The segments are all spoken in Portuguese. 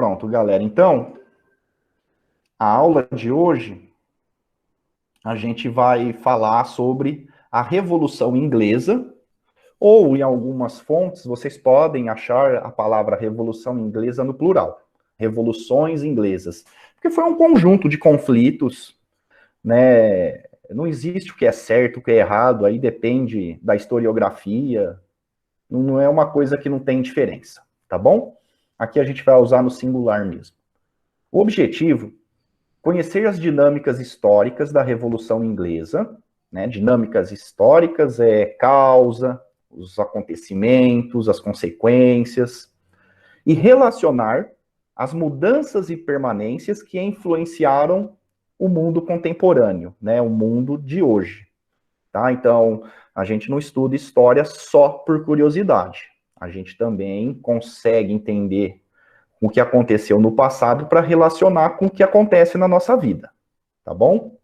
Pronto, galera. Então, a aula de hoje, a gente vai falar sobre a Revolução Inglesa, ou em algumas fontes, vocês podem achar a palavra Revolução Inglesa no plural. Revoluções inglesas. Porque foi um conjunto de conflitos, né? Não existe o que é certo, o que é errado, aí depende da historiografia. Não é uma coisa que não tem diferença, tá bom? Aqui a gente vai usar no singular mesmo. O objetivo: conhecer as dinâmicas históricas da Revolução Inglesa, né? Dinâmicas históricas é causa, os acontecimentos, as consequências, e relacionar as mudanças e permanências que influenciaram o mundo contemporâneo, né? O mundo de hoje, tá? Então, a gente não estuda história só por curiosidade. A gente também consegue entender o que aconteceu no passado para relacionar com o que acontece na nossa vida, tá bom?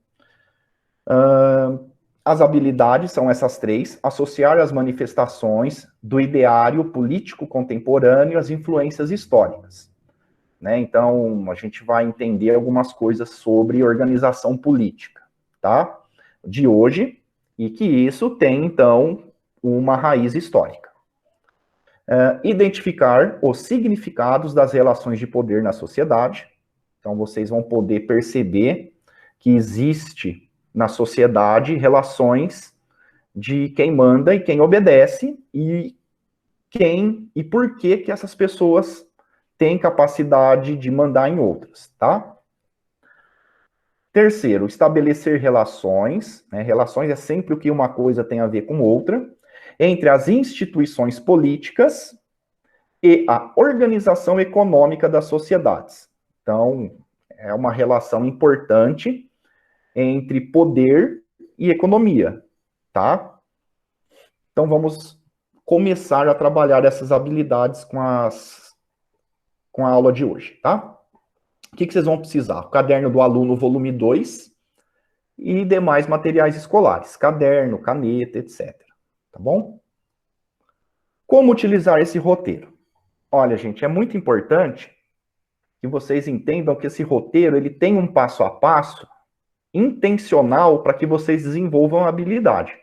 As habilidades são essas três: associar as manifestações do ideário político contemporâneo às influências históricas, né? Então, a gente vai entender algumas coisas sobre organização política, tá? De hoje, e que isso tem, então, uma raiz histórica. Identificar os significados das relações de poder na sociedade. Então, vocês vão poder perceber que existe na sociedade relações de quem manda e quem obedece, e quem e por que que essas pessoas têm capacidade de mandar em outras, tá? Terceiro, estabelecer relações, né? Relações é sempre o que uma coisa tem a ver com outra, entre as instituições políticas e a organização econômica das sociedades. Então, é uma relação importante entre poder e economia, tá? Então, vamos começar a trabalhar essas habilidades com a aula de hoje, tá? O que vocês vão precisar? O caderno do aluno, volume 2, e demais materiais escolares, caderno, caneta, etc. Tá bom? Como utilizar esse roteiro? Olha, gente, é muito importante que vocês entendam que esse roteiro ele tem um passo a passo intencional para que vocês desenvolvam a habilidade.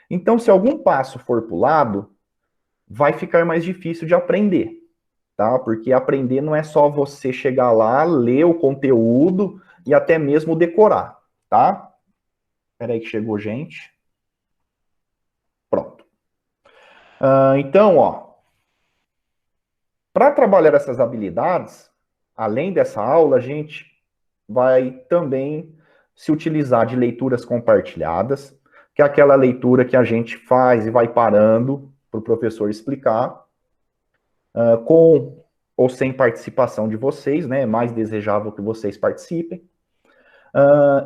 Então, se algum passo for pulado, vai ficar mais difícil de aprender, tá? Porque aprender não é só você chegar lá, ler o conteúdo e até mesmo decorar, tá? Espera aí que chegou gente. Pronto. Então, ó, para trabalhar essas habilidades, além dessa aula, a gente vai também se utilizar de leituras compartilhadas, que é aquela leitura que a gente faz e vai parando para o professor explicar, com ou sem participação de vocês, né? É mais desejável que vocês participem.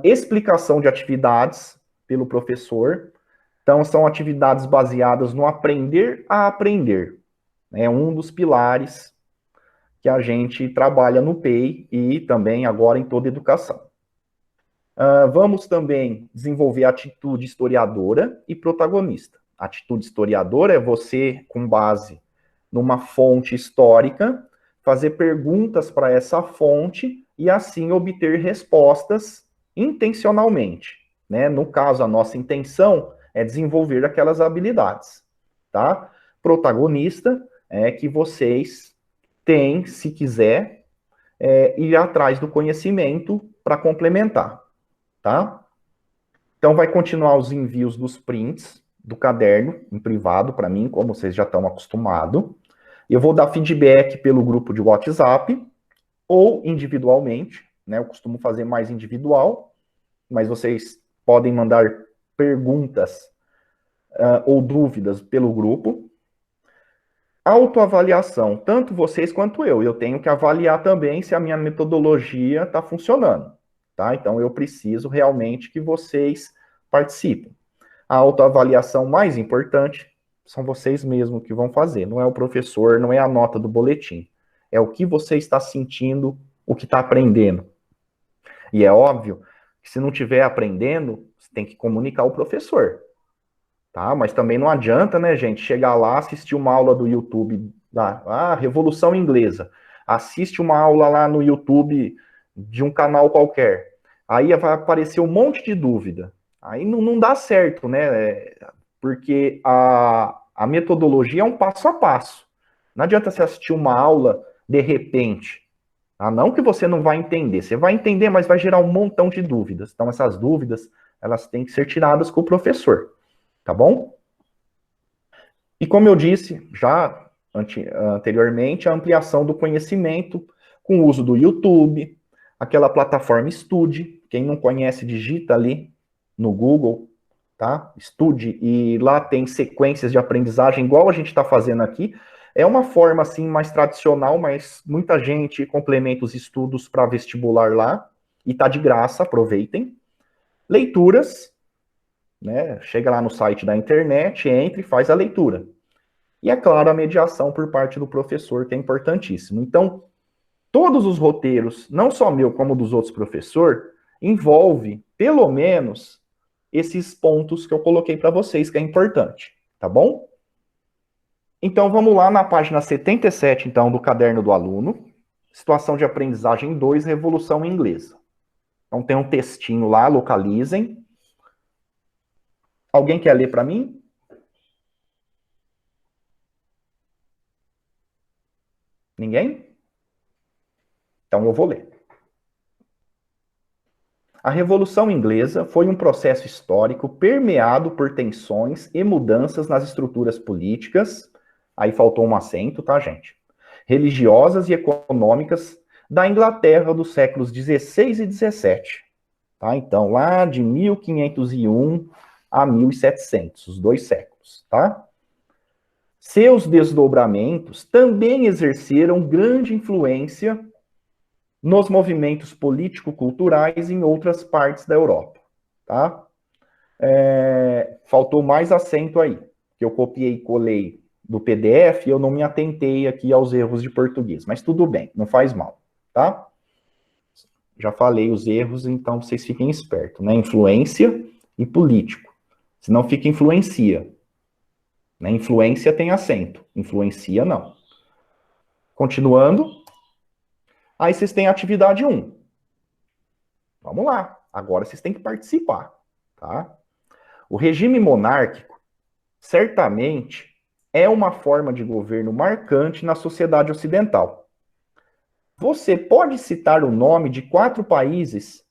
Explicação de atividades pelo professor. Então, são atividades baseadas no aprender a aprender. É um dos pilares que a gente trabalha no PEI e também agora em toda educação. Vamos também desenvolver atitude historiadora e protagonista. Atitude historiadora é você, com base numa fonte histórica, fazer perguntas para essa fonte e assim obter respostas intencionalmente, né? No caso, a nossa intenção é desenvolver aquelas habilidades, tá? Protagonista é que vocês têm, se quiser, ir atrás do conhecimento para complementar, tá? Então, vai continuar os envios dos prints do caderno em privado para mim, como vocês já estão acostumados. Eu vou dar feedback pelo grupo de WhatsApp ou individualmente, né? Eu costumo fazer mais individual, mas vocês podem mandar perguntas ou dúvidas pelo grupo. Autoavaliação, tanto vocês quanto eu. Eu tenho que avaliar também se a minha metodologia está funcionando, tá? Então, eu preciso realmente que vocês participem. A autoavaliação mais importante são vocês mesmos que vão fazer, não é o professor, não é a nota do boletim. É o que você está sentindo, o que está aprendendo. E é óbvio que se não estiver aprendendo, você tem que comunicar ao professor, tá? Mas também não adianta, né, gente, chegar lá, assistir uma aula do YouTube da Revolução Inglesa. assiste uma aula lá no YouTube de um canal qualquer. Aí vai aparecer um monte de dúvida. Aí não dá certo, né? Porque a metodologia é um passo a passo. Não adianta você assistir uma aula de repente. Não que você não vai entender. Você vai entender, mas vai gerar um montão de dúvidas. Então, essas dúvidas, elas têm que ser tiradas com o professor. Tá bom? E como eu disse já anteriormente, a ampliação do conhecimento com o uso do YouTube, aquela plataforma Estude. Quem não conhece, digita ali no Google, tá? Estude, e lá tem sequências de aprendizagem, igual a gente está fazendo aqui. É uma forma, assim, mais tradicional, mas muita gente complementa os estudos para vestibular lá, e tá de graça, aproveitem. Leituras, né? Chega lá no site da internet, entra e faz a leitura. E, é claro, a mediação por parte do professor, que é importantíssimo. Então, todos os roteiros, não só meu, como dos outros professores, envolve, pelo menos, esses pontos que eu coloquei para vocês, que é importante, tá bom? Então, vamos lá na página 77, então, do Caderno do Aluno, Situação de Aprendizagem 2, Revolução Inglesa. Então, tem um textinho lá, localizem. Alguém quer ler para mim? Ninguém? Então, eu vou ler. A Revolução Inglesa foi um processo histórico permeado por tensões e mudanças nas estruturas políticas, aí faltou um acento, tá, gente? Religiosas e econômicas da Inglaterra dos séculos XVI e XVII, tá? Então, lá de 1501 a 1700, os 2 séculos, tá? Seus desdobramentos também exerceram grande influência nos movimentos político-culturais em outras partes da Europa, tá? Faltou mais acento aí, que eu copiei e colei do PDF e eu não me atentei aqui aos erros de português, mas tudo bem, não faz mal, tá? Já falei os erros, então vocês fiquem espertos, né? Influência e político, senão fica influencia, né? Influência tem acento, influencia não. Continuando, aí vocês têm a atividade 1. Vamos lá, agora vocês têm que participar, tá? O regime monárquico, certamente, é uma forma de governo marcante na sociedade ocidental. Você pode citar o nome de 4 países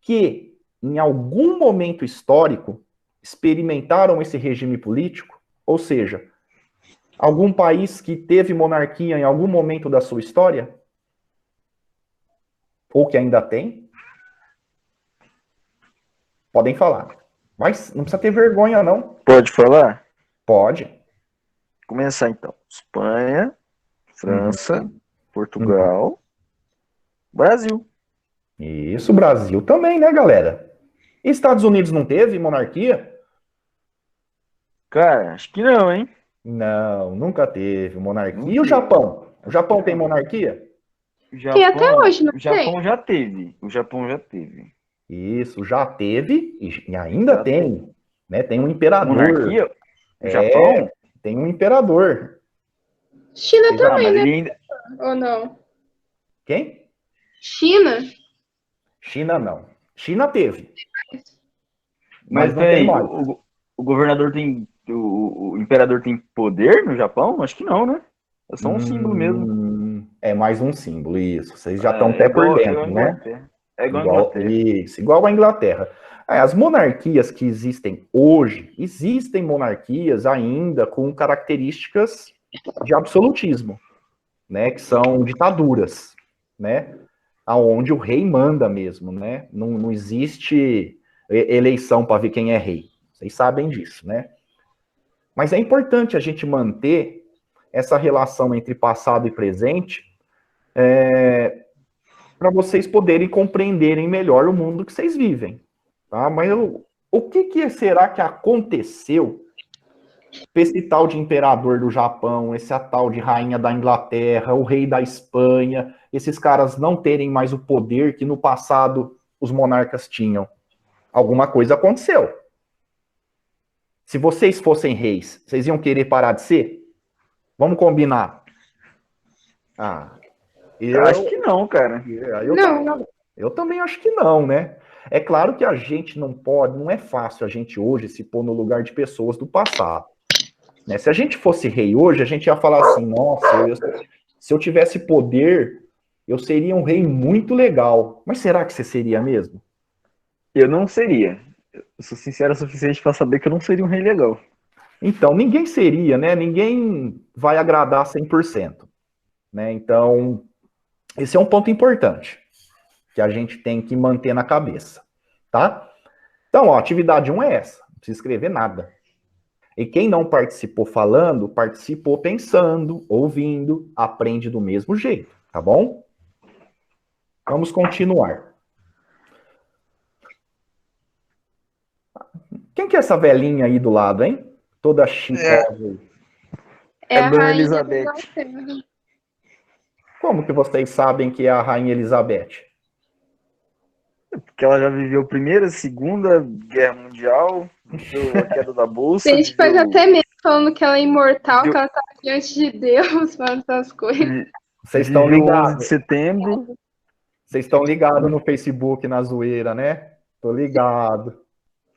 que, em algum momento histórico, experimentaram esse regime político? Ou seja, algum país que teve monarquia em algum momento da sua história? Ou que ainda tem? Podem falar. Mas não precisa ter vergonha, não. Pode falar? Pode. Começar então. Espanha, França, Portugal, Brasil. Isso, Brasil também, né, galera? E Estados Unidos não teve monarquia? Cara, acho que não, hein? Não, nunca teve monarquia. Não E o teve. Japão? O Japão tem monarquia? O Tem até Japão, hoje, não o tem? Japão já teve. O Japão já teve. Isso, já teve e ainda Já teve. tem, né? Tem um imperador. Monarquia? O É, Japão? tem um imperador. China Ah, também, mas né? ele ainda. Ou não? Quem? China? China não. China teve, mas Mas não tem peraí, mais. o governador tem. O imperador tem poder no Japão? Acho que não, né? É só um símbolo mesmo. É mais um símbolo, isso. Vocês já estão É até por igual a dentro, né? Inglaterra. É igual a Igual, Inglaterra. isso, igual a Inglaterra. As monarquias que existem hoje, existem monarquias ainda com características de absolutismo, né? Que são ditaduras, né? Aonde o rei manda mesmo, né? Não existe eleição para ver quem é rei. Vocês sabem disso, né? Mas é importante a gente manter essa relação entre passado e presente para vocês poderem compreenderem melhor o mundo que vocês vivem. Tá? Mas o que será que aconteceu com esse tal de imperador do Japão, esse tal de rainha da Inglaterra, o rei da Espanha, esses caras não terem mais o poder que no passado os monarcas tinham? Alguma coisa aconteceu. Se vocês fossem reis, vocês iam querer parar de ser? Vamos combinar. Ah, Eu acho que não, cara. Eu também acho que não, né? É claro que a gente não pode, não é fácil a gente hoje se pôr no lugar de pessoas do passado. Né? Se a gente fosse rei hoje, a gente ia falar assim, nossa, se eu tivesse poder, eu seria um rei muito legal. Mas será que você seria mesmo? Eu não seria. Eu sou sincero o suficiente para saber que eu não seria um rei legal. Então, ninguém seria, né? Ninguém vai agradar 100%. Né? Então, esse é um ponto importante que a gente tem que manter na cabeça, tá? Então, ó, atividade 1 é essa, não precisa escrever nada. E quem não participou falando, participou pensando, ouvindo, aprende do mesmo jeito, tá bom? Vamos continuar. Quem que é essa velhinha aí do lado, hein? Toda chicosa. É a Dona rainha Elizabeth. da Inglaterra. Como que vocês sabem que é a Rainha Elizabeth? Porque ela já viveu a Primeira, Segunda Guerra Mundial, viveu a queda da Bolsa. Tem gente que faz até mesmo falando que ela é imortal, Viu- que ela tá diante de Deus, falando essas coisas. Vocês estão Viveu 11 de ligados? setembro. Vocês estão ligados no Facebook, na zoeira, né? Tô ligado.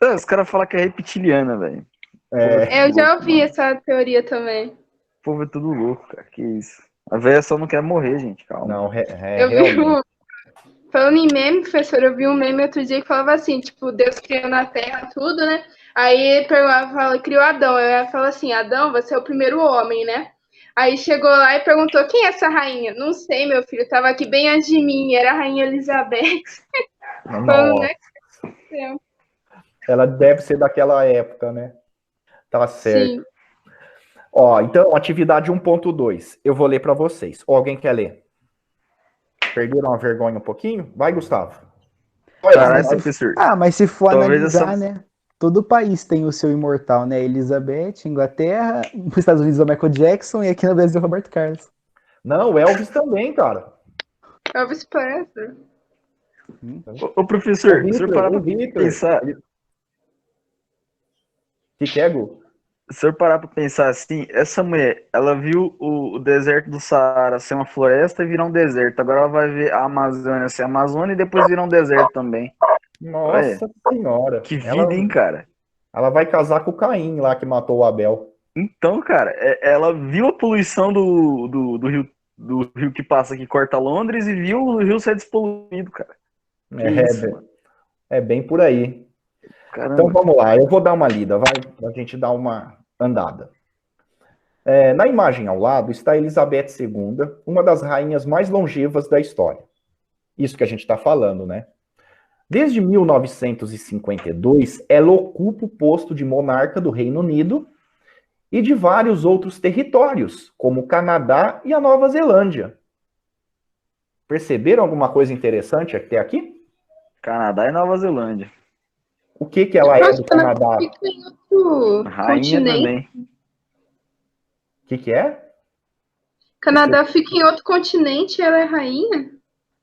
Os caras falam que é reptiliana, velho. Eu já ouvi essa teoria também. O povo é tudo louco, cara. Que isso. A velha só não quer morrer, gente. Calma. Não, Eu vi realmente. Falando em meme, professor, eu vi um meme outro dia que falava assim, tipo, Deus criou na Terra tudo, né? Aí ele perguntava, criou Adão. Eu falo assim, Adão, você é o primeiro homem, né? Aí chegou lá e perguntou, quem é essa rainha? Não sei, meu filho, tava aqui bem antes de mim, era a Rainha Elizabeth. Falando, né? Ela deve ser daquela época, né? Tá certo. Sim. Ó, então, atividade 1.2. Eu vou ler para vocês. Ou alguém quer ler? Perderam a vergonha um pouquinho? Vai, Gustavo. Caralho, professor. Mas se for Talvez analisar, essa- né? Todo país tem o seu imortal, né? Elizabeth, Inglaterra, nos Estados Unidos é o Michael Jackson e aqui no Brasil é o Roberto Carlos. Não, o Elvis também, cara. Elvis Presley. Ô, professor, O se eu Victor, parar pra o Victor. pensar, O que é, Gu? se eu parar pra pensar assim, essa mulher, ela viu o deserto do Saara ser uma floresta e virar um deserto. Agora ela vai ver a Amazônia ser Amazônia e depois virar um deserto também. Nossa senhora. Que vida, hein, cara? Ela vai casar com o Caim lá que matou o Abel. Então, cara, ela viu a poluição do rio que passa aqui, corta Londres, e viu o rio ser despoluído, cara. É bem por aí. Caramba. Então vamos lá, eu vou dar uma lida, vai a gente dar uma andada. Na imagem ao lado está Elizabeth II, uma das rainhas mais longevas da história. Isso que a gente está falando, né? Desde 1952, ela ocupa o posto de monarca do Reino Unido e de vários outros territórios, como o Canadá e a Nova Zelândia. Perceberam alguma coisa interessante até aqui? Canadá e Nova Zelândia. O que ela é do Canadá? Fica em outro Rainha continente. também. O que é? Canadá fica em outro continente e ela é rainha?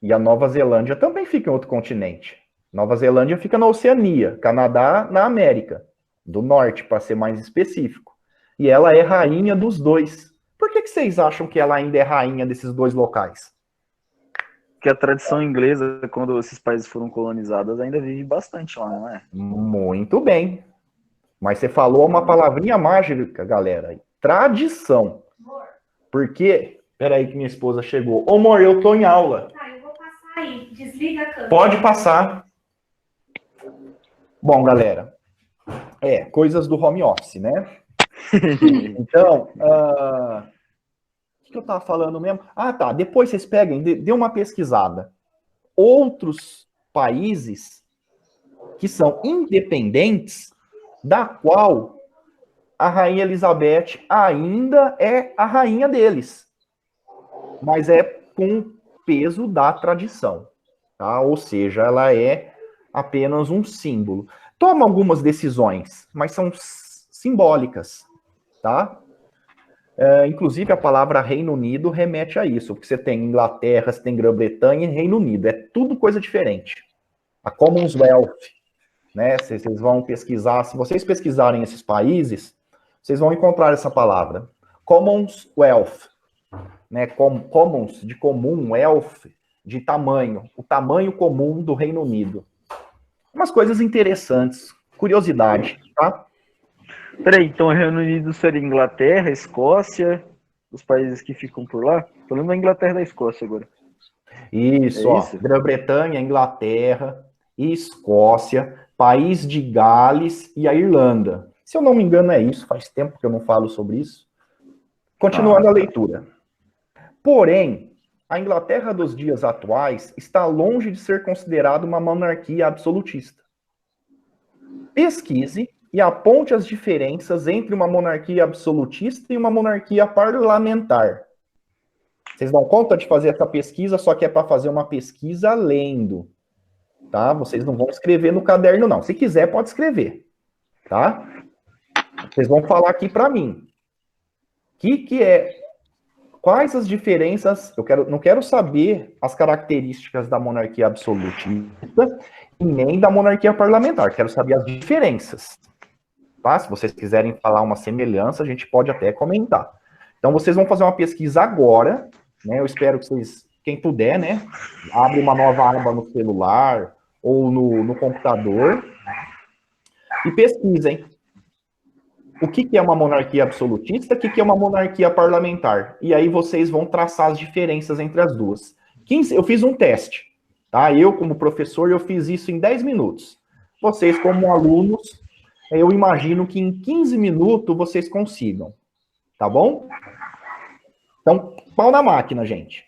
E a Nova Zelândia também fica em outro continente. Nova Zelândia fica na Oceania, Canadá na América do Norte, para ser mais específico. E ela é rainha dos dois. Por que vocês acham que ela ainda é rainha desses dois locais? Porque a tradição inglesa, quando esses países foram colonizados, ainda vive bastante lá, não é? Muito bem. Mas você falou uma palavrinha mágica, galera. Tradição. Porque... Peraí que minha esposa chegou. Ô, amor, eu tô em aula. Tá, eu vou passar aí. Desliga a câmera. Pode passar. Bom, galera. Coisas do home office, né? Então, o que eu tava falando mesmo? Ah, tá. Depois vocês peguem, dê uma pesquisada. Outros países que são independentes, da qual a Rainha Elizabeth ainda é a rainha deles. Mas é com peso da tradição, tá? Ou seja, ela é apenas um símbolo. Toma algumas decisões, mas são simbólicas, tá? Inclusive, a palavra Reino Unido remete a isso, porque você tem Inglaterra, você tem Grã-Bretanha e Reino Unido, é tudo coisa diferente. A Commonwealth, né? Vocês vão pesquisar, se vocês pesquisarem esses países, vocês vão encontrar essa palavra. Commonwealth. né? Commons, de comum, elf, de tamanho, o tamanho comum do Reino Unido. Umas coisas interessantes, curiosidade, tá? Peraí, então o Reino Unido seria Inglaterra, Escócia, os países que ficam por lá? Tô lembrando da Inglaterra e da Escócia agora. Isso, ó, Grã-Bretanha, Inglaterra, Escócia, País de Gales e a Irlanda. Se eu não me engano é isso, faz tempo que eu não falo sobre isso. Continuando a leitura. Porém, a Inglaterra dos dias atuais está longe de ser considerada uma monarquia absolutista. Pesquise e aponte as diferenças entre uma monarquia absolutista e uma monarquia parlamentar. Vocês dão conta de fazer essa pesquisa, só que é para fazer uma pesquisa lendo, tá? Vocês não vão escrever no caderno, não. Se quiser, pode escrever, tá? Vocês vão falar aqui para mim. Quais as diferenças? Não quero saber as características da monarquia absolutista e nem da monarquia parlamentar. Quero saber as diferenças. Tá? Se vocês quiserem falar uma semelhança, a gente pode até comentar. Então, vocês vão fazer uma pesquisa agora, né? Eu espero que vocês, quem puder, né? Abre uma nova aba no celular ou no computador e pesquisem. O que é uma monarquia absolutista? O que é uma monarquia parlamentar? E aí vocês vão traçar as diferenças entre as duas. Eu fiz um teste, tá? Eu, como professor, eu fiz isso em 10 minutos. Vocês, como alunos, eu imagino que em 15 minutos vocês consigam. Tá bom? Então, pau na máquina, gente.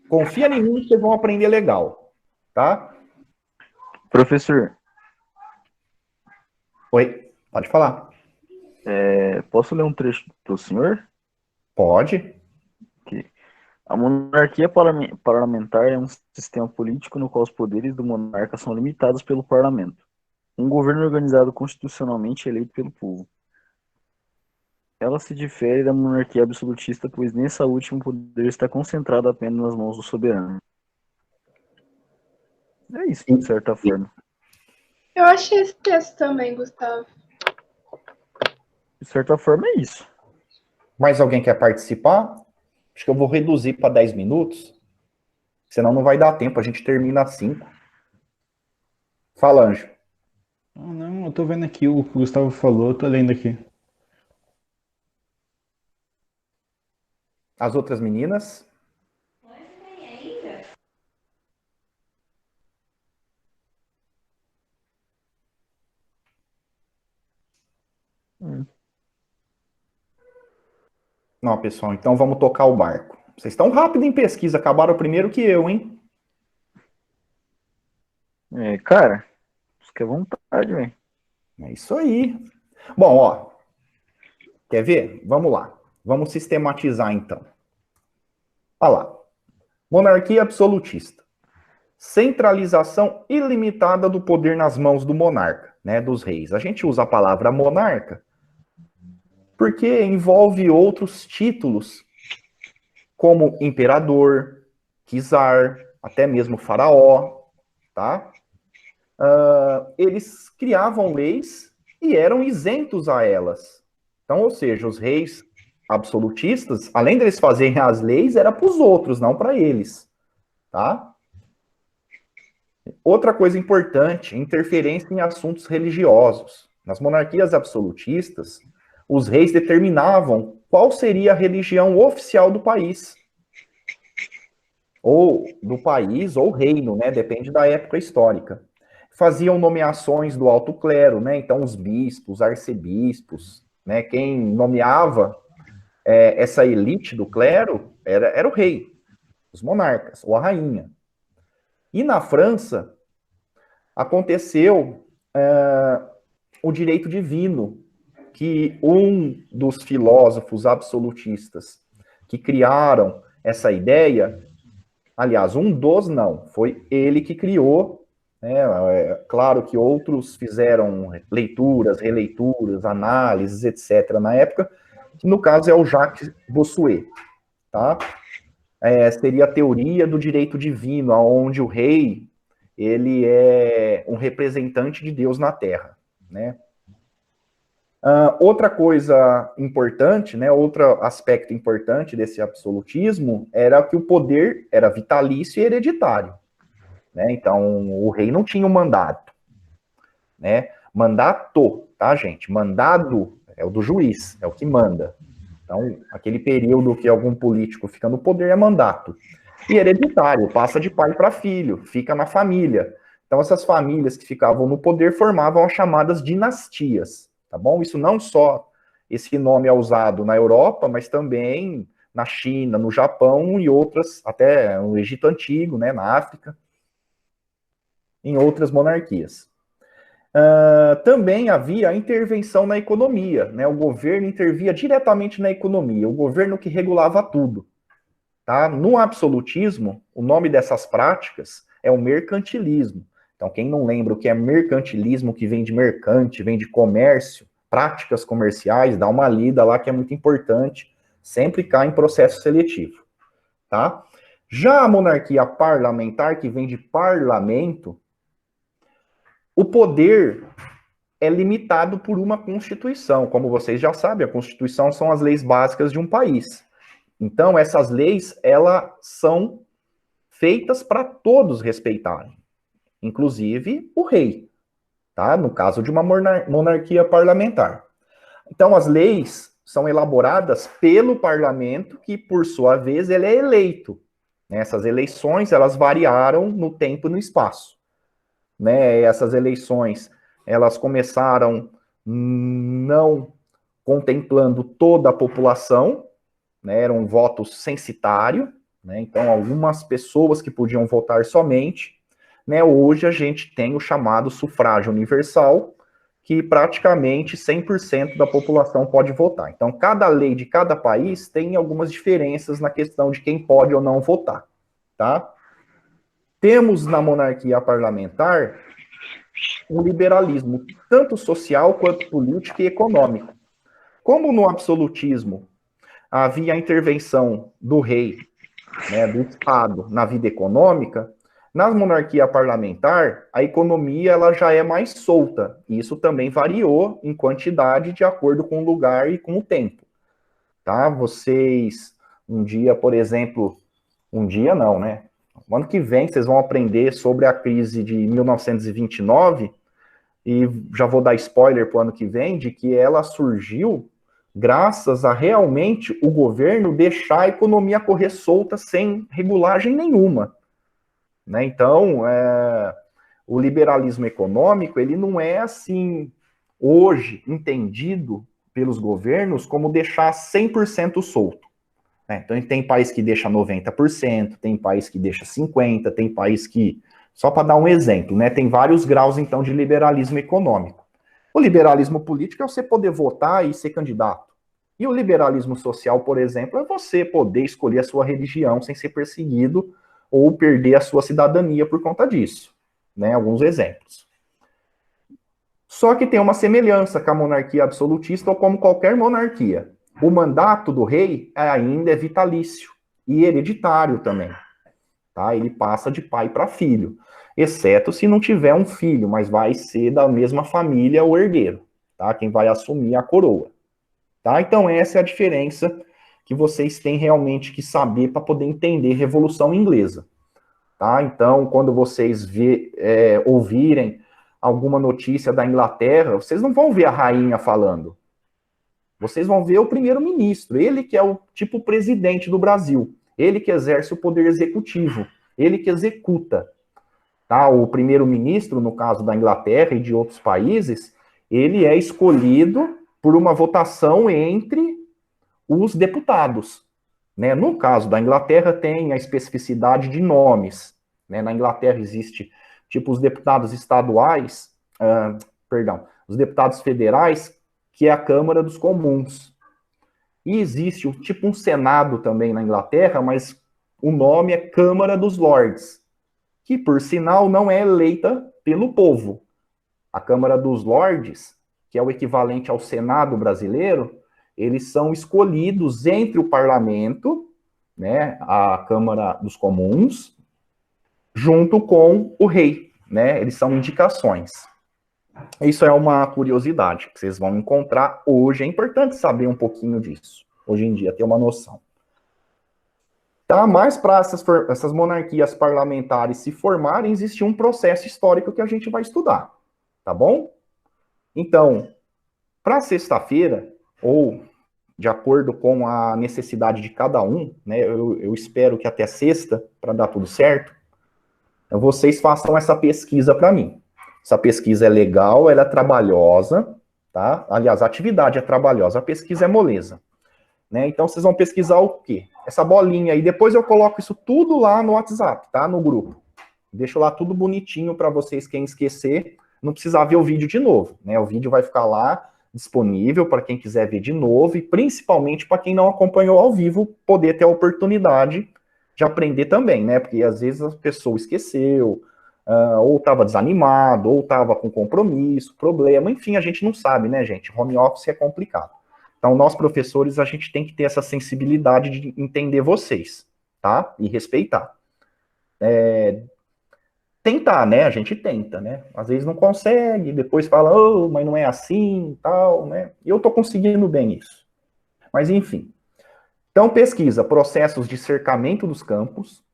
Confia em mim que vocês vão aprender legal. Tá? Professor. Oi, pode falar. Posso ler um trecho para o senhor? Pode. A monarquia parlamentar é um sistema político no qual os poderes do monarca são limitados pelo parlamento. Um governo organizado constitucionalmente eleito pelo povo. Ela se difere da monarquia absolutista, pois nessa última o poder está concentrado apenas nas mãos do soberano. É isso, de certa forma. Eu achei esse texto também, Gustavo. De certa forma é isso. Mais alguém quer participar? Acho que eu vou reduzir para 10 minutos, senão não vai dar tempo, a gente termina às 5. Fala, Anjo. Não, eu tô vendo aqui o que o Gustavo falou, eu tô lendo aqui. As outras meninas? Não, pessoal, então vamos tocar o barco. Vocês estão rápido em pesquisa, acabaram primeiro que eu, hein? Cara, fica à vontade, velho. É isso aí. Bom, ó, quer ver? Vamos lá. Vamos sistematizar, então. Olha lá. Monarquia absolutista. Centralização ilimitada do poder nas mãos do monarca, né, dos reis. A gente usa a palavra monarca porque envolve outros títulos, como imperador, czar, até mesmo faraó, tá? Eles criavam leis e eram isentos a elas. Então, ou seja, os reis absolutistas, além deles fazerem as leis, era para os outros, não para eles, tá? Outra coisa importante, interferência em assuntos religiosos. Nas monarquias absolutistas, os reis determinavam qual seria a religião oficial do país. Ou do país, ou reino, né? Depende da época histórica. Faziam nomeações do alto clero, né? Então, os bispos, arcebispos, né? Quem nomeava essa elite do clero era o rei, os monarcas, ou a rainha. E na França, aconteceu o direito divino, que um dos filósofos absolutistas que criaram essa ideia, aliás, foi ele que criou, né? Claro que outros fizeram leituras, releituras, análises, etc. na época, que no caso é o Jacques Bossuet, tá? Seria a teoria do direito divino, onde o rei, ele é um representante de Deus na Terra, né? Outra coisa importante, né, outro aspecto importante desse absolutismo era que o poder era vitalício e hereditário, né? Então, o rei não tinha um mandato, né? Mandato, tá, gente? Mandado é o do juiz, é o que manda. Então, aquele período que algum político fica no poder é mandato. E hereditário, passa de pai para filho, fica na família. Então, essas famílias que ficavam no poder formavam as chamadas dinastias, tá bom? Isso não só, esse nome é usado na Europa, mas também na China, no Japão e outras, até no Egito Antigo, né, na África, em outras monarquias. Também havia a intervenção na economia, né? O governo intervia diretamente na economia, o governo que regulava tudo. Tá? No absolutismo, o nome dessas práticas é o mercantilismo. Então, quem não lembra o que é mercantilismo, que vem de mercante, vem de comércio, práticas comerciais, dá uma lida lá que é muito importante, sempre cai em processo seletivo. Tá? Já a monarquia parlamentar, que vem de parlamento, o poder é limitado por uma Constituição. Como vocês já sabem, a Constituição são as leis básicas de um país. Então, essas leis, elas são feitas para todos respeitarem, inclusive o rei, tá? No caso de uma monarquia parlamentar. Então, as leis são elaboradas pelo parlamento, que, por sua vez, ele é eleito. Essas eleições, elas variaram no tempo e no espaço. Né? Essas eleições, elas começaram não contemplando toda a população, né? Era um voto censitário, né? Então algumas pessoas que podiam votar somente, né? Hoje a gente tem o chamado sufrágio universal, que praticamente 100% da população pode votar. Então cada lei de cada país tem algumas diferenças na questão de quem pode ou não votar, tá? Temos na monarquia parlamentar um liberalismo, tanto social quanto político e econômico. Como no absolutismo havia a intervenção do rei, né, do Estado na vida econômica, na monarquia parlamentar, a economia ela já é mais solta. E isso também variou em quantidade de acordo com o lugar e com o tempo. Tá? Vocês, um dia, por exemplo, um dia não, né? O ano que vem vocês vão aprender sobre a crise de 1929, e já vou dar spoiler para o ano que vem, de que ela surgiu graças a realmente o governo deixar a economia correr solta sem regulagem nenhuma. Né? Então, o liberalismo econômico, ele não é assim, hoje, entendido pelos governos como deixar 100% solto. Né? Então, tem país que deixa 90%, tem país que deixa 50%, tem país que... Só para dar um exemplo, né? Tem vários graus, então, de liberalismo econômico. O liberalismo político é você poder votar e ser candidato. E o liberalismo social, por exemplo, é você poder escolher a sua religião sem ser perseguido ou perder a sua cidadania por conta disso. Né? Alguns exemplos. Só que tem uma semelhança com a monarquia absolutista ou como qualquer monarquia. O mandato do rei ainda é vitalício e hereditário também. Tá? Ele passa de pai para filho, exceto se não tiver um filho, mas vai ser da mesma família o herdeiro, tá? Quem vai assumir a coroa. Tá? Então essa é a diferença que vocês têm realmente que saber para poder entender Revolução Inglesa. Tá? Então, quando vocês ouvirem alguma notícia da Inglaterra, vocês não vão ver a rainha falando. Vocês vão ver o primeiro-ministro, ele que é o tipo presidente do Brasil. Ele que exerce o poder executivo, ele que executa. Tá? O primeiro-ministro, no caso da Inglaterra e de outros países, ele é escolhido por uma votação entre os deputados. Né? No caso da Inglaterra, tem a especificidade de nomes. Né? Na Inglaterra existe, tipo, os deputados estaduais, os deputados federais, que é a Câmara dos Comuns. E existe tipo um Senado também na Inglaterra, mas o nome é Câmara dos Lords, que, por sinal, não é eleita pelo povo. A Câmara dos Lords, que é o equivalente ao Senado brasileiro, eles são escolhidos entre o parlamento, né, a Câmara dos Comuns, junto com o rei. Né, eles são indicações. Isso é uma curiosidade que vocês vão encontrar hoje. É importante saber um pouquinho disso, hoje em dia, ter uma noção. Tá? Mas para essas monarquias parlamentares se formarem, existe um processo histórico que a gente vai estudar, tá bom? Então, para sexta-feira, ou de acordo com a necessidade de cada um, né, eu espero que até sexta, para dar tudo certo, vocês façam essa pesquisa para mim. Essa pesquisa é legal, ela é trabalhosa, tá? Aliás, a atividade é trabalhosa, a pesquisa é moleza. Né? Então, vocês vão pesquisar o quê? Essa bolinha aí. Depois eu coloco isso tudo lá no WhatsApp, tá? No grupo. Deixo lá tudo bonitinho para vocês, quem esquecer, não precisar ver o vídeo de novo, né? O vídeo vai ficar lá disponível para quem quiser ver de novo e principalmente para quem não acompanhou ao vivo, poder ter a oportunidade de aprender também, né? Porque às vezes a pessoa esqueceu, ou estava desanimado, ou estava com compromisso, problema, enfim, a gente não sabe, né, gente? Home office é complicado. Então, nós professores, a gente tem que ter essa sensibilidade de entender vocês, tá? E respeitar. Tentar, né? A gente tenta, né? Às vezes não consegue, depois fala, oh, mas não é assim, tal, né? E eu tô conseguindo bem isso. Mas, enfim. Então, pesquisa, processos de cercamento dos campos.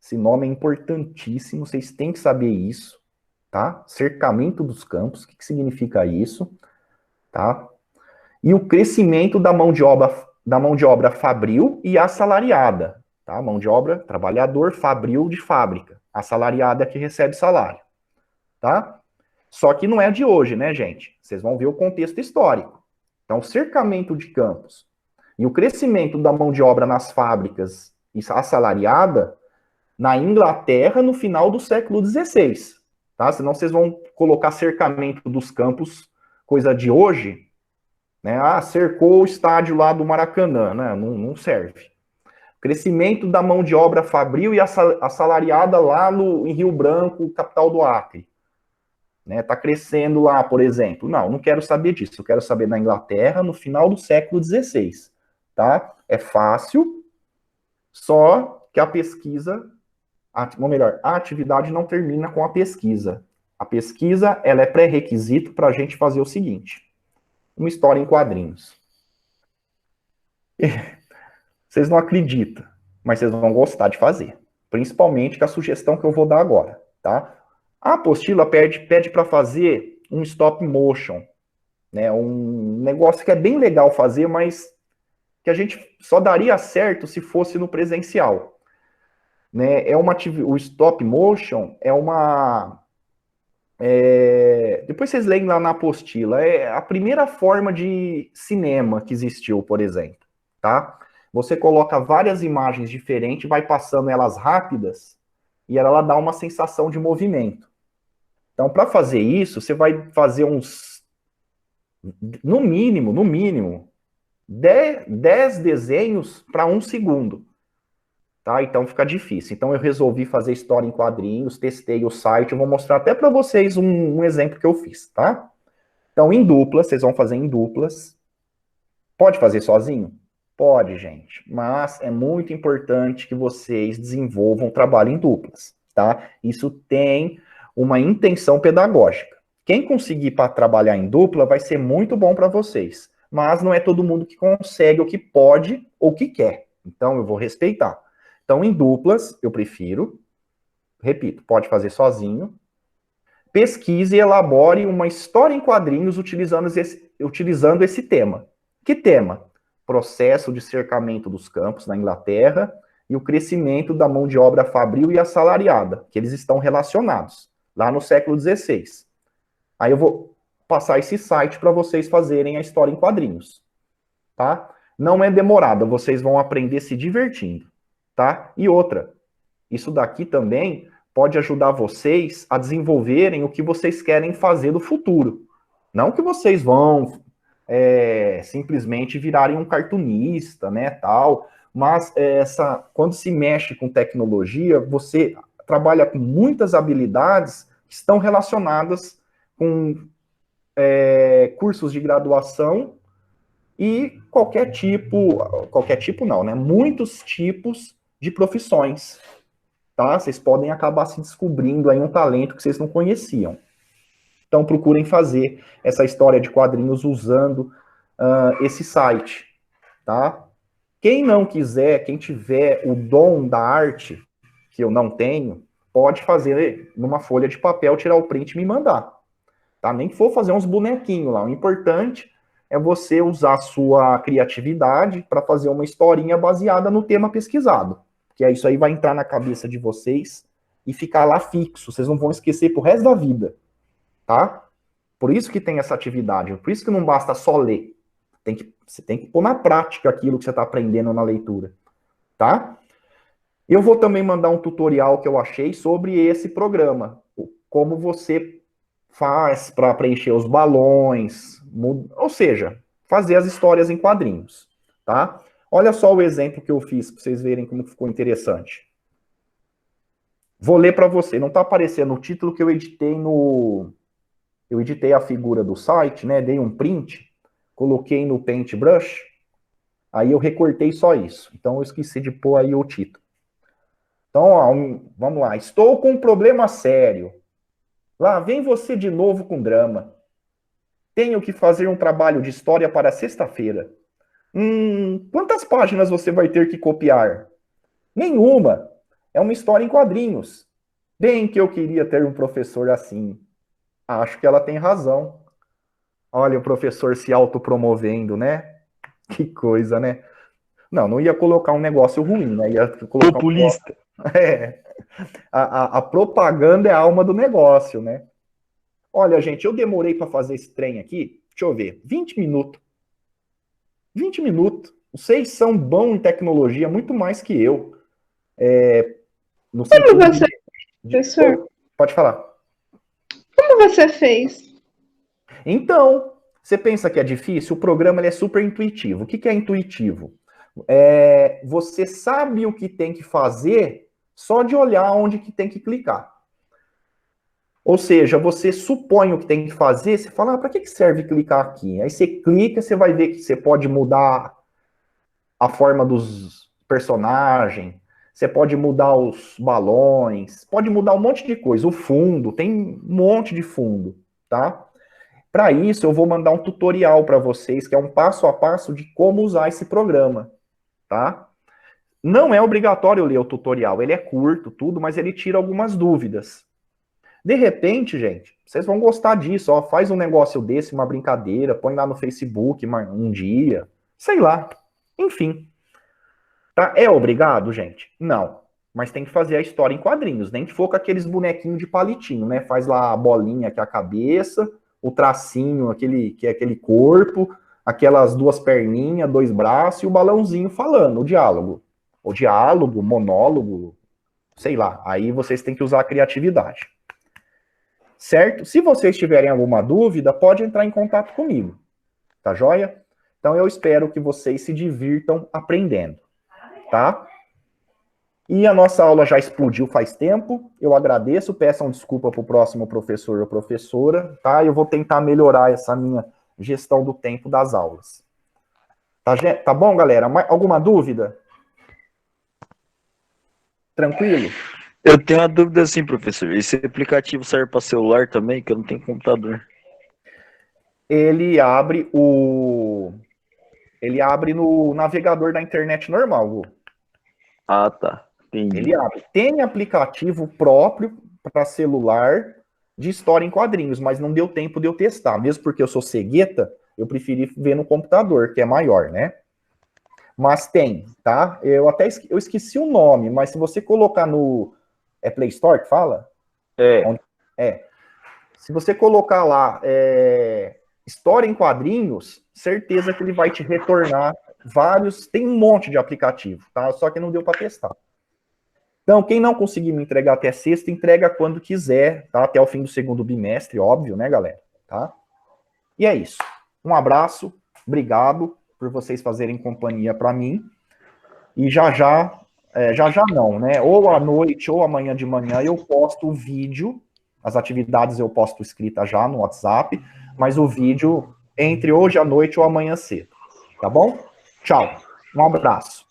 Esse nome é importantíssimo, vocês têm que saber isso, tá? Cercamento dos campos, o que significa isso, tá? E o crescimento da mão de obra fabril e assalariada, tá? Mão de obra, trabalhador, fabril de fábrica, assalariada que recebe salário, tá? Só que não é de hoje, né, gente? Vocês vão ver o contexto histórico. Então, o cercamento de campos e o crescimento da mão de obra nas fábricas e assalariada na Inglaterra no final do século XVI, tá? Senão vocês vão colocar cercamento dos campos, coisa de hoje, né? Ah, cercou o estádio lá do Maracanã, né? Não serve. Crescimento da mão de obra fabril e assalariada lá em Rio Branco, capital do Acre. Né? Tá crescendo lá, por exemplo. Não quero saber disso. Eu quero saber na Inglaterra no final do século XVI. Tá? É fácil, só que a pesquisa, ou melhor, a atividade não termina com a pesquisa. A pesquisa, ela é pré-requisito para a gente fazer o seguinte. Uma história em quadrinhos. Vocês não acreditam, mas vocês vão gostar de fazer. Principalmente com a sugestão que eu vou dar agora, tá? A apostila pede para fazer um stop motion, né? Um negócio que é bem legal fazer, mas que a gente só daria certo se fosse no presencial. Né? O stop motion é uma... depois vocês leem lá na apostila. É a primeira forma de cinema que existiu, por exemplo, tá? Você coloca várias imagens diferentes, vai passando elas rápidas, e ela dá uma sensação de movimento. Então, para fazer isso, você vai fazer no mínimo, 10 desenhos para 1 segundo. Tá? Então, fica difícil. Então, eu resolvi fazer história em quadrinhos, testei o site, eu vou mostrar até para vocês um exemplo que eu fiz, tá? Então, em duplas, vocês vão fazer em duplas. Pode fazer sozinho? Pode, gente, mas é muito importante que vocês desenvolvam trabalho em duplas, tá? Isso tem uma intenção pedagógica. Quem conseguir para trabalhar em dupla vai ser muito bom para vocês, mas não é todo mundo que consegue, ou que pode, ou que quer. Então, eu vou respeitar. Então, em duplas, eu prefiro, repito, pode fazer sozinho. Pesquise e elabore uma história em quadrinhos utilizando esse tema. Que tema? Processo de cercamento dos campos na Inglaterra e o crescimento da mão de obra fabril e assalariada, que eles estão relacionados, lá no século XVI. Aí eu vou passar esse site para vocês fazerem a história em quadrinhos, tá? Não é demorada, vocês vão aprender se divertindo, tá? E outra, isso daqui também pode ajudar vocês a desenvolverem o que vocês querem fazer no futuro. Não que vocês vão... simplesmente virarem um cartunista, né, tal, mas quando se mexe com tecnologia, você trabalha com muitas habilidades que estão relacionadas com cursos de graduação e qualquer tipo não, né, muitos tipos de profissões, tá, vocês podem acabar se descobrindo aí um talento que vocês não conheciam. Então procurem fazer essa história de quadrinhos usando esse site, tá? Quem não quiser, quem tiver o dom da arte, que eu não tenho, pode fazer numa folha de papel, tirar o print e me mandar. Tá? Nem que for fazer uns bonequinhos lá. O importante é você usar a sua criatividade para fazer uma historinha baseada no tema pesquisado. Que é isso aí vai entrar na cabeça de vocês e ficar lá fixo. Vocês não vão esquecer pro resto da vida. Tá? Por isso que tem essa atividade. Por isso que não basta só ler. Você tem que pôr na prática aquilo que você está aprendendo na leitura. Tá? Eu vou também mandar um tutorial que eu achei sobre esse programa. Como você faz para preencher os balões, ou seja, fazer as histórias em quadrinhos, tá? Olha só o exemplo que eu fiz, para vocês verem como ficou interessante. Vou ler para você, não está aparecendo o título que eu editei Eu editei a figura do site, né? Dei um print, coloquei no Paintbrush, aí eu recortei só isso. Então eu esqueci de pôr aí o título. Então, ó, vamos lá. Estou com um problema sério. Lá vem você de novo com drama. Tenho que fazer um trabalho de história para sexta-feira. Quantas páginas você vai ter que copiar? Nenhuma. É uma história em quadrinhos. Bem que eu queria ter um professor assim. Acho que ela tem razão. Olha o professor se autopromovendo, né? Que coisa, né? Não ia colocar um negócio ruim, né? Ia colocar populista. A propaganda é a alma do negócio, né? Olha, gente, eu demorei para fazer esse trem aqui, deixa eu ver, 20 minutos. 20 minutos. Vocês são bons em tecnologia, muito mais que eu. No Como você, professor? Pode falar. Como você fez? Então, você pensa que é difícil? O programa ele é super intuitivo. O que é intuitivo? Você sabe o que tem que fazer só de olhar onde que tem que clicar. Ou seja, você supõe o que tem que fazer, você fala, para que serve clicar aqui? Aí você clica, você vai ver que você pode mudar a forma dos personagens, você pode mudar os balões, pode mudar um monte de coisa. O fundo, tem um monte de fundo, tá? Para isso, eu vou mandar um tutorial para vocês, que é um passo a passo de como usar esse programa, tá? Não é obrigatório ler o tutorial, ele é curto, tudo, mas ele tira algumas dúvidas. De repente, gente, vocês vão gostar disso, ó, faz um negócio desse, uma brincadeira, põe lá no Facebook um dia, sei lá, enfim. Tá? É obrigado, gente? Não. Mas tem que fazer a história em quadrinhos, nem que for com aqueles bonequinhos de palitinho, né? Faz lá a bolinha que é a cabeça, o tracinho, que é aquele corpo, aquelas duas perninhas, 2 braços e o balãozinho falando, o diálogo. O diálogo, monólogo, sei lá. Aí vocês têm que usar a criatividade. Certo? Se vocês tiverem alguma dúvida, pode entrar em contato comigo. Tá joia? Então eu espero que vocês se divirtam aprendendo. Tá? E a nossa aula já explodiu faz tempo. Eu agradeço, peçam desculpa para o próximo professor ou professora, tá? Eu vou tentar melhorar essa minha gestão do tempo das aulas. Tá bom, galera? Alguma dúvida? Tranquilo? Eu tenho uma dúvida assim, professor. Esse aplicativo serve para celular também, que eu não tenho computador. Ele abre no navegador da internet normal, Gu. Ah, tá. Entendi. Ele abre. Tem aplicativo próprio para celular de história em quadrinhos, mas não deu tempo de eu testar. Mesmo porque eu sou cegueta, eu preferi ver no computador, que é maior, né? Mas tem, tá? Eu esqueci o nome, mas se você colocar no... É Play Store que fala? Se você colocar lá história em quadrinhos, certeza que ele vai te retornar vários... Tem um monte de aplicativo, tá? Só que não deu para testar. Então, quem não conseguir me entregar até sexta, entrega quando quiser, tá? Até o fim do segundo bimestre, óbvio, né, galera? Tá? E é isso. Um abraço, obrigado por vocês fazerem companhia para mim. E já não, né? Ou à noite ou amanhã de manhã eu posto o vídeo, as atividades eu posto escrita já no WhatsApp, mas o vídeo entre hoje à noite ou amanhã cedo. Tá bom? Tchau. Um abraço.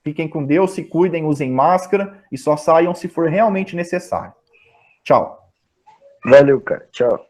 Fiquem com Deus, se cuidem, usem máscara e só saiam se for realmente necessário. Tchau. Valeu, cara. Tchau.